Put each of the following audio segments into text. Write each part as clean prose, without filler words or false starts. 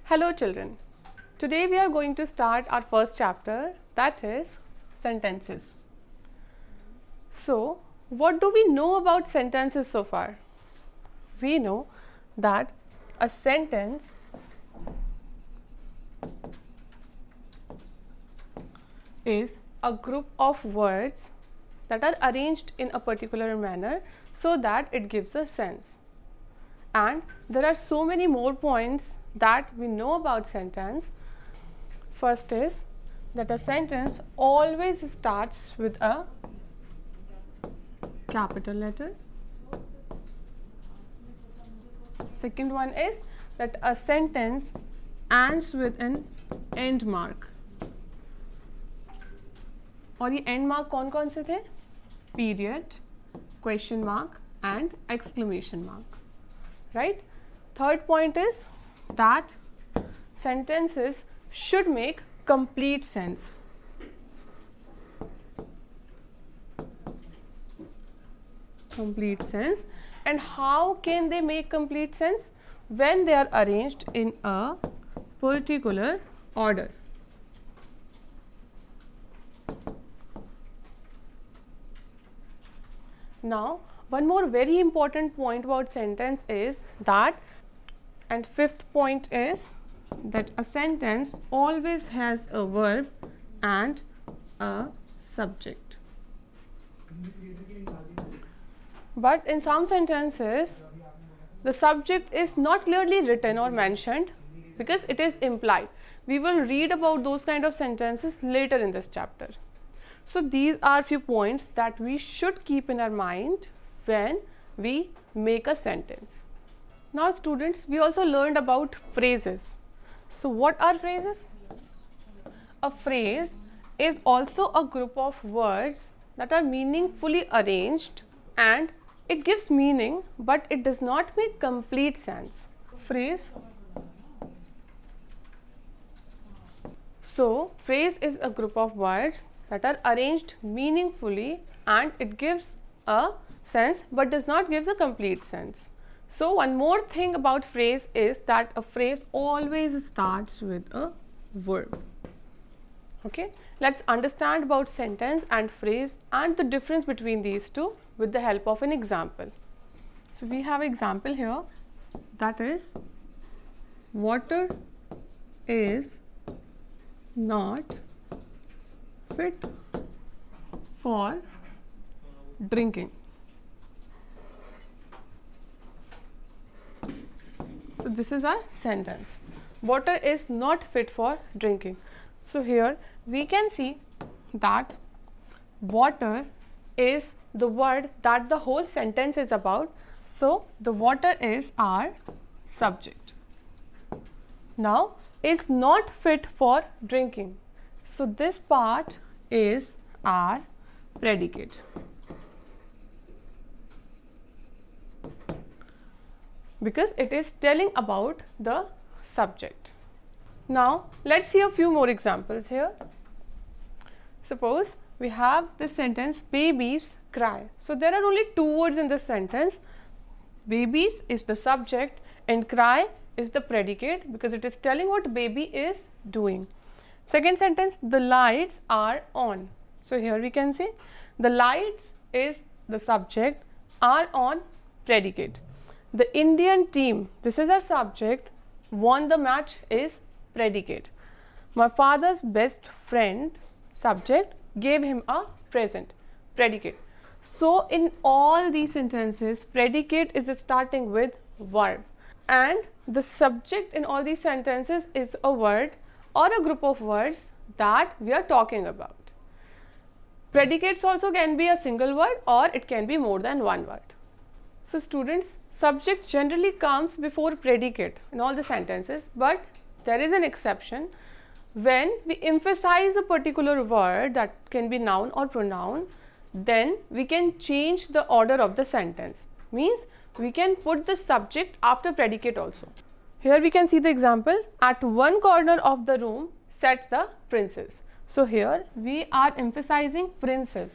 Hello children, today we are going to start our first chapter, that is sentences. So what do we know about sentences so far? We know that a sentence is a group of words that are arranged in a particular manner so that it gives a sense. And there are so many more points that we know about sentence. First is that a sentence always starts with a capital letter. Second one is that a sentence ends with an end mark. और ये end mark कौन कौन से थे? Period, question mark and exclamation mark. Right? Third point is that sentences should make complete sense. Complete sense. And how can they make complete sense? When they are arranged in a particular order. Now, one more very important point about sentence is that, and fifth point is that a sentence always has a verb and a subject. But in some sentences, the subject is not clearly written or mentioned because it is implied. We will read about those kind of sentences later in this chapter. So these are few points that we should keep in our mind when we make a sentence. Now students, we also learned about phrases. So what are phrases? A phrase is also a group of words that are meaningfully arranged and it gives meaning but it does not make complete sense. Phrase. So phrase is a group of words that are arranged meaningfully and it gives a sense but does not give a complete sense. So one more thing about phrase is that a phrase always starts with a verb. Okay, let's understand about sentence and phrase and the difference between these two with the help of an example. So we have an example here, that is, water is not fit for drinking. So this is our sentence. Water is not fit for drinking. So here we can see that water is the word that the whole sentence is about. So the water is our subject. Now is not fit for drinking. So this part is our predicate. Because it is telling about the subject. Now let's see a few more examples here. Suppose we have this sentence, babies cry. So there are only two words in this sentence. Babies is the subject and cry is the predicate because it is telling what baby is doing. Second sentence, the lights are on. So here we can say the lights is the subject, are on predicate. The Indian team, this is our subject, won the match is predicate. My father's best friend, subject, gave him a present, predicate. So in all these sentences, predicate is starting with verb and the subject in all these sentences is a word or a group of words that we are talking about. Predicates also can be a single word or it can be more than one word. So students, subject generally comes before predicate in all the sentences, but there is an exception when we emphasize a particular word that can be noun or pronoun, then we can change the order of the sentence. Means we can put the subject after predicate also. Here we can see the example, at one corner of the room sat the princess. So here we are emphasizing princess.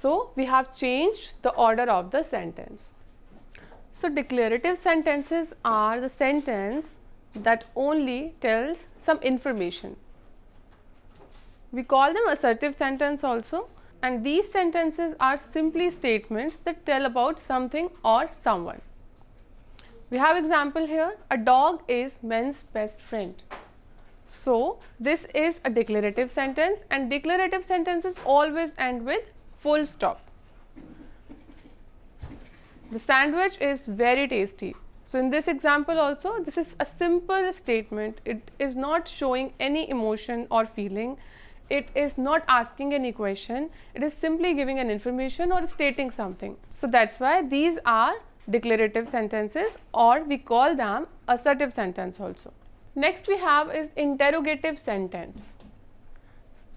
So we have changed the order of the sentence. So declarative sentences are the sentence that only tells some information. We call them assertive sentence also, and these sentences are simply statements that tell about something or someone. We have example here, a dog is man's best friend. So this is a declarative sentence, and declarative sentences always end with full stop. The sandwich is very tasty. So in this example also, this is a simple statement. It is not showing any emotion or feeling. It is not asking any question. It is simply giving an information or stating something. So that's why these are declarative sentences, or we call them assertive sentence also. Next we have is interrogative sentence.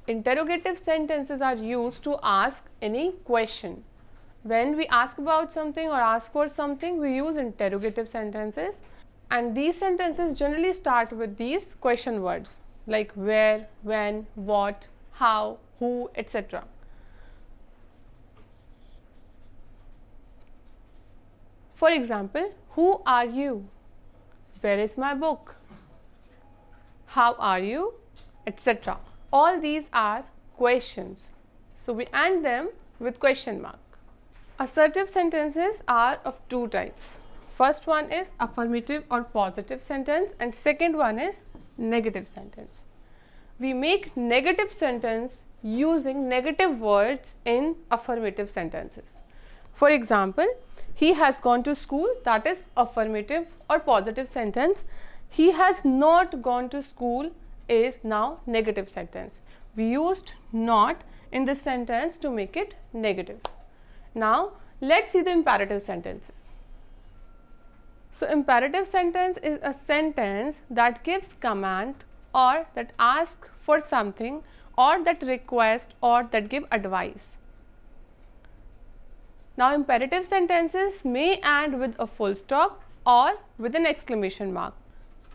Interrogative sentences are used to ask any question. When we ask about something or ask for something, we use interrogative sentences, and these sentences generally start with these question words like where, when, what, how, who, etc. For example, who are you? Where is my book? How are you? Etc. All these are questions. So we end them with question mark. Assertive sentences are of two types. First one is affirmative or positive sentence, and second one is negative sentence. We make negative sentence using negative words in affirmative sentences. For example, he has gone to school, that is affirmative or positive sentence. He has not gone to school is now negative sentence. We used not in this sentence to make it negative. Now let's see the imperative sentences. So imperative sentence is a sentence that gives command or that asks for something or that request or that give advice. Now imperative sentences may end with a full stop or with an exclamation mark.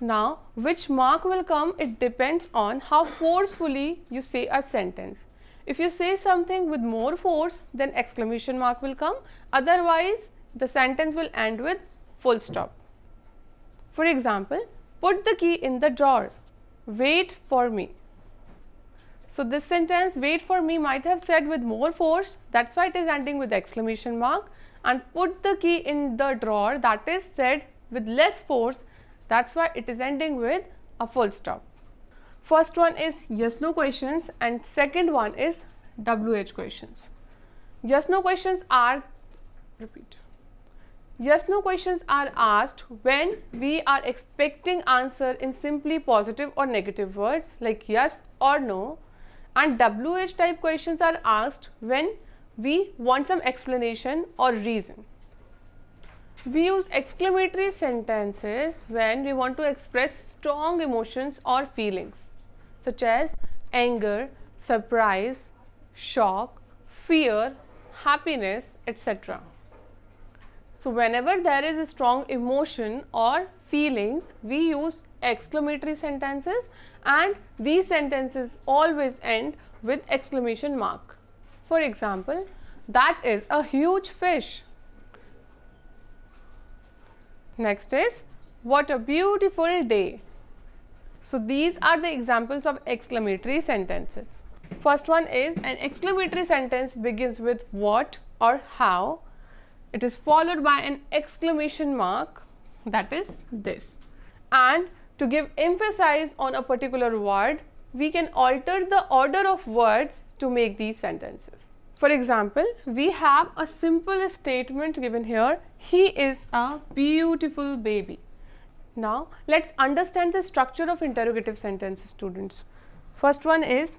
Now which mark will come, it depends on how forcefully you say a sentence. If you say something with more force, then exclamation mark will come, otherwise the sentence will end with full stop. For example, put the key in the drawer, wait for me. So this sentence wait for me might have said with more force, that's why it is ending with exclamation mark, and put the key in the drawer, that is said with less force, that's why it is ending with a full stop. First one is yes no questions and second one is WH questions. Yes no questions are Yes no questions are asked when we are expecting answer in simply positive or negative words like yes or no, and WH type questions are asked when we want some explanation or reason. We use exclamatory sentences when we want to express strong emotions or feelings such as anger, surprise, shock, fear, happiness, etc. So whenever there is a strong emotion or feelings, we use exclamatory sentences, and these sentences always end with exclamation mark. For example, that is a huge fish. Next is what a beautiful day. So these are the examples of exclamatory sentences. First one is an exclamatory sentence begins with what or how. It is followed by an exclamation mark, that is this. And to give emphasis on a particular word, we can alter the order of words to make these sentences. For example, we have a simple statement given here, he is a beautiful baby. Now let's understand the structure of interrogative sentences, students. First one is,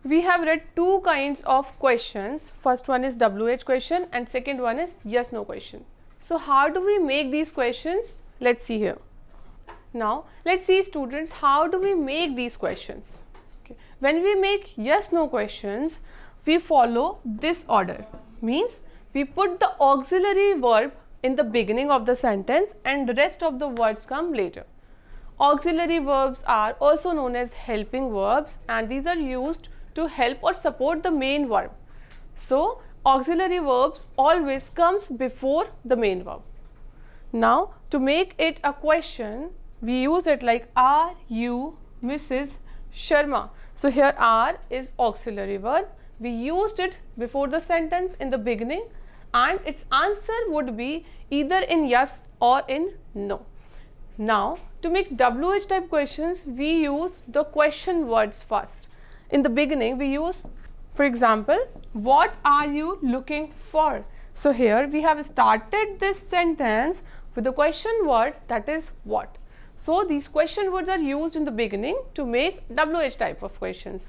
we have read two kinds of questions. First one is WH question and second one is yes no question. So how do we make these questions? Let's see here. Now let's see, students, how do we make these questions? Okay. When we make yes no questions, we follow this order, means we put the auxiliary verb in the beginning of the sentence and the rest of the words come later. Auxiliary verbs are also known as helping verbs, and these are used to help or support the main verb. So auxiliary verbs always comes before the main verb. Now to make it a question, we use it like, are you Mrs. Sharma? So here are is auxiliary verb. We used it before the sentence in the beginning, and its answer would be either in yes or in no. Now to make WH type questions, we use the question words first. In the beginning we use, for example, what are you looking for? So here we have started this sentence with the question word, that is what. So these question words are used in the beginning to make WH type of questions.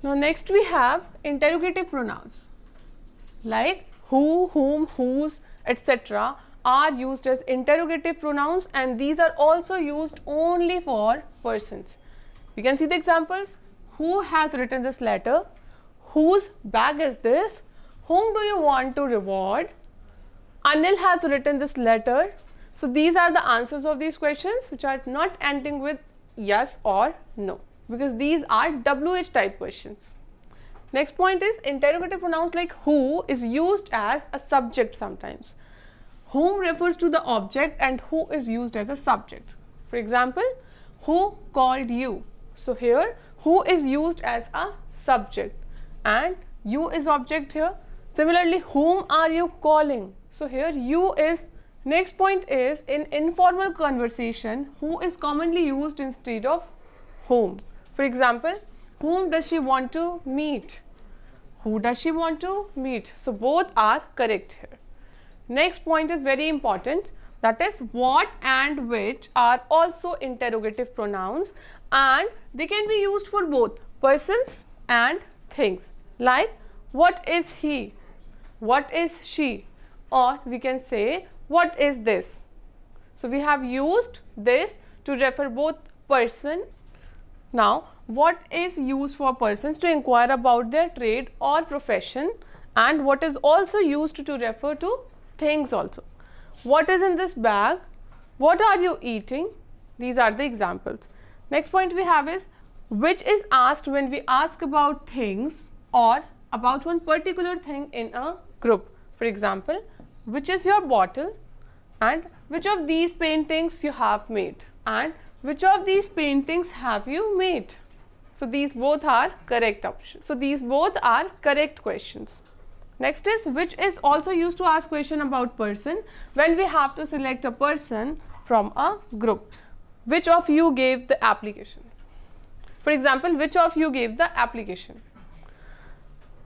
Now next we have interrogative pronouns like who, whom, whose, etc. are used as interrogative pronouns, and these are also used only for persons. You can see the examples. Who has written this letter? Whose bag is this? Whom do you want to reward? Anil has written this letter. So these are the answers of these questions which are not ending with yes or no, because these are WH type questions. Next point is interrogative pronouns like who is used as a subject sometimes. Whom refers to the object and who is used as a subject. For example, who called you? So here who is used as a subject and you is object here. Similarly, whom are you calling? So here you is. Next point is in informal conversation, who is commonly used instead of whom. For example, whom does she want to meet? Who does she want to meet? So both are correct here. Next point is very important, that is what and which are also interrogative pronouns, and they can be used for both persons and things, like what is he, what is she, or we can say what is this. So we have used this to refer both person. Now what is used for persons to inquire about their trade or profession, and what is also used to refer to things also. What is in this bag? What are you eating? These are the examples. Next point we have is which is asked when we ask about things or about one particular thing in a group. For example, which is your bottle, and which of these paintings you have made, and which of these paintings have you made. So these both are correct options. So these both are correct questions. Next is which is also used to ask question about person when we have to select a person from a group. Which of you gave the application? For example, which of you gave the application?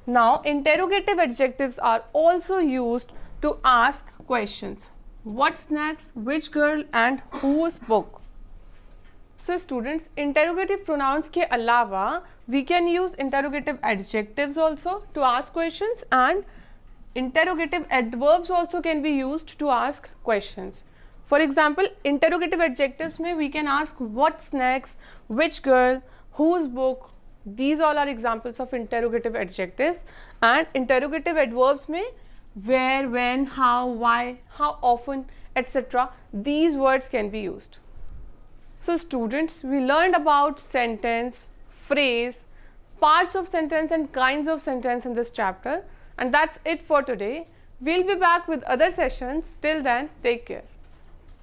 Now interrogative adjectives are also used to ask questions. What snacks, which girl, and whose book? So students, interrogative pronouns के अलावा we can use interrogative adjectives also to ask questions, and interrogative adverbs also can be used to ask questions. For example, interrogative adjectives में we can ask what snacks, which girl, whose book. These all are examples of interrogative adjectives. And interrogative adverbs में where, when, how, why, how often, etc. These words can be used. So students, we learned about sentence, phrase, parts of sentence and kinds of sentence in this chapter, and that's it for today. We'll be back with other sessions. Till then, take care.